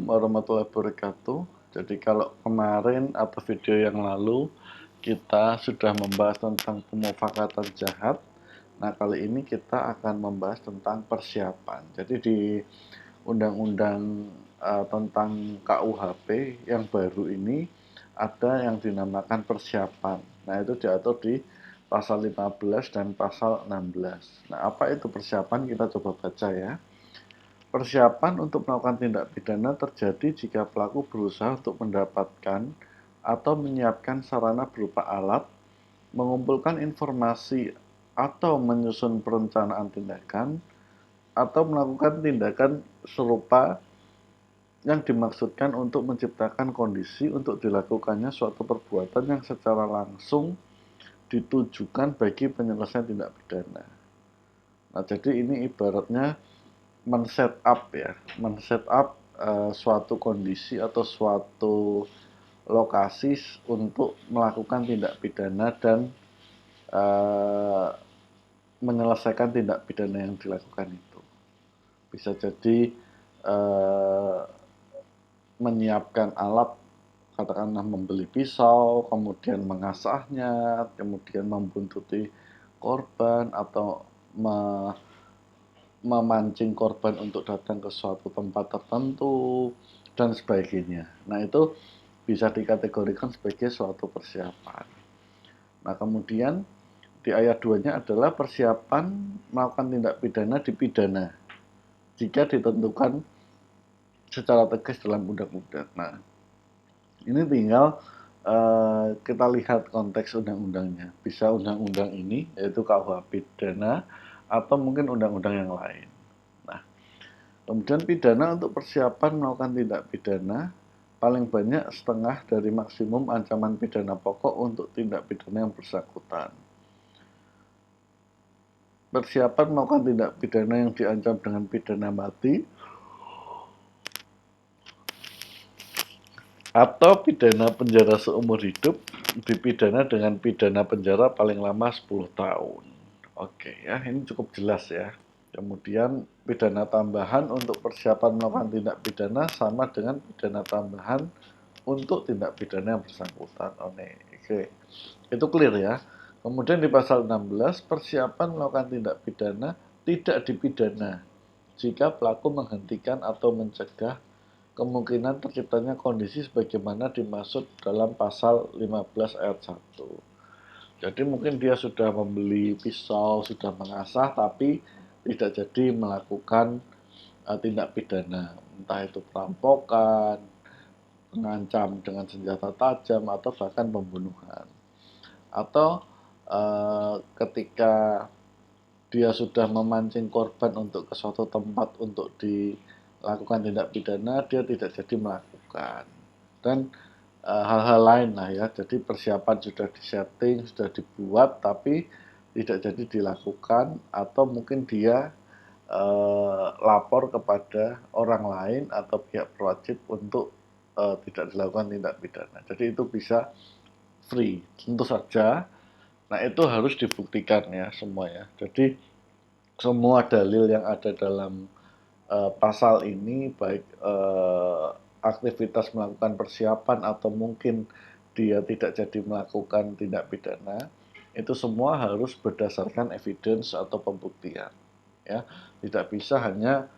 Warahmatullahi wabarakatuh. Jadi kalau kemarin atau video yang lalu kita sudah membahas tentang pemufakatan jahat. Nah, kali ini kita akan membahas tentang persiapan. Jadi di undang-undang tentang KUHP yang baru ini ada yang dinamakan persiapan. Nah, itu diatur di pasal 15 dan pasal 16. Nah, apa itu persiapan? Kita coba baca ya. Persiapan untuk melakukan tindak pidana terjadi jika pelaku berusaha untuk mendapatkan atau menyiapkan sarana berupa alat, mengumpulkan informasi atau menyusun perencanaan tindakan, atau melakukan tindakan serupa yang dimaksudkan untuk menciptakan kondisi untuk dilakukannya suatu perbuatan yang secara langsung ditujukan bagi penyelesaian tindak pidana. Nah, jadi ini ibaratnya men-set up suatu kondisi atau suatu lokasi untuk melakukan tindak pidana dan menyelesaikan tindak pidana yang dilakukan itu. Bisa jadi menyiapkan alat, katakanlah membeli pisau, kemudian mengasahnya, kemudian membuntuti korban atau memancing korban untuk datang ke suatu tempat tertentu dan sebagainya. Nah, itu bisa dikategorikan sebagai suatu persiapan. Nah, kemudian di ayat 2-nya adalah persiapan melakukan tindak pidana dipidana jika ditentukan secara tegas dalam undang-undang. Nah, ini tinggal kita lihat konteks undang-undangnya. Bisa undang-undang ini, yaitu KUH pidana, atau mungkin undang-undang yang lain. Nah, kemudian pidana untuk persiapan melakukan tindak pidana paling banyak setengah dari maksimum ancaman pidana pokok untuk tindak pidana yang bersangkutan. Persiapan melakukan tindak pidana yang diancam dengan pidana mati atau pidana penjara seumur hidup dipidana dengan pidana penjara paling lama 10 tahun. Oke ya, ini cukup jelas ya. Kemudian pidana tambahan untuk persiapan melakukan tindak pidana sama dengan pidana tambahan untuk tindak pidana yang bersangkutan. Oke. Itu clear ya. Kemudian di pasal 16, persiapan melakukan tindak pidana tidak dipidana jika pelaku menghentikan atau mencegah kemungkinan terciptanya kondisi sebagaimana dimaksud dalam pasal 15 ayat 1. Jadi mungkin dia sudah membeli pisau, sudah mengasah, tapi tidak jadi melakukan tindak pidana. Entah itu perampokan, mengancam dengan senjata tajam, atau bahkan pembunuhan. Atau ketika dia sudah memancing korban untuk ke suatu tempat untuk dilakukan tindak pidana, dia tidak jadi melakukan. Dan hal-hal lain lah ya, jadi persiapan sudah disetting, sudah dibuat, tapi tidak jadi dilakukan, atau mungkin dia lapor kepada orang lain atau pihak berwajib untuk tidak dilakukan tindak pidana. Jadi itu bisa free, tentu saja. Nah, itu harus dibuktikan ya semua ya. Jadi semua dalil yang ada dalam pasal ini, baik aktivitas melakukan persiapan atau mungkin dia tidak jadi melakukan tindak pidana, itu semua harus berdasarkan evidence atau pembuktian. Ya, tidak bisa hanya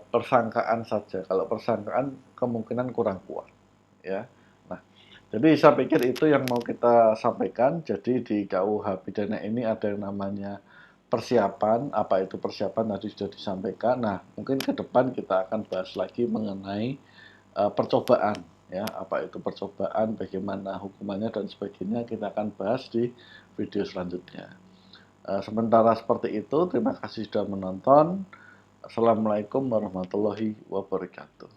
persangkaan saja. Kalau persangkaan kemungkinan kurang kuat. Ya, nah, jadi saya pikir itu yang mau kita sampaikan. Jadi di KUH pidana ini ada yang namanya persiapan. Apa itu persiapan tadi sudah disampaikan. Nah, mungkin ke depan kita akan bahas lagi mengenai percobaan. Ya, apa itu percobaan, bagaimana hukumannya dan sebagainya, kita akan bahas di video selanjutnya. Sementara seperti itu, terima kasih sudah menonton. Assalamualaikum warahmatullahi wabarakatuh.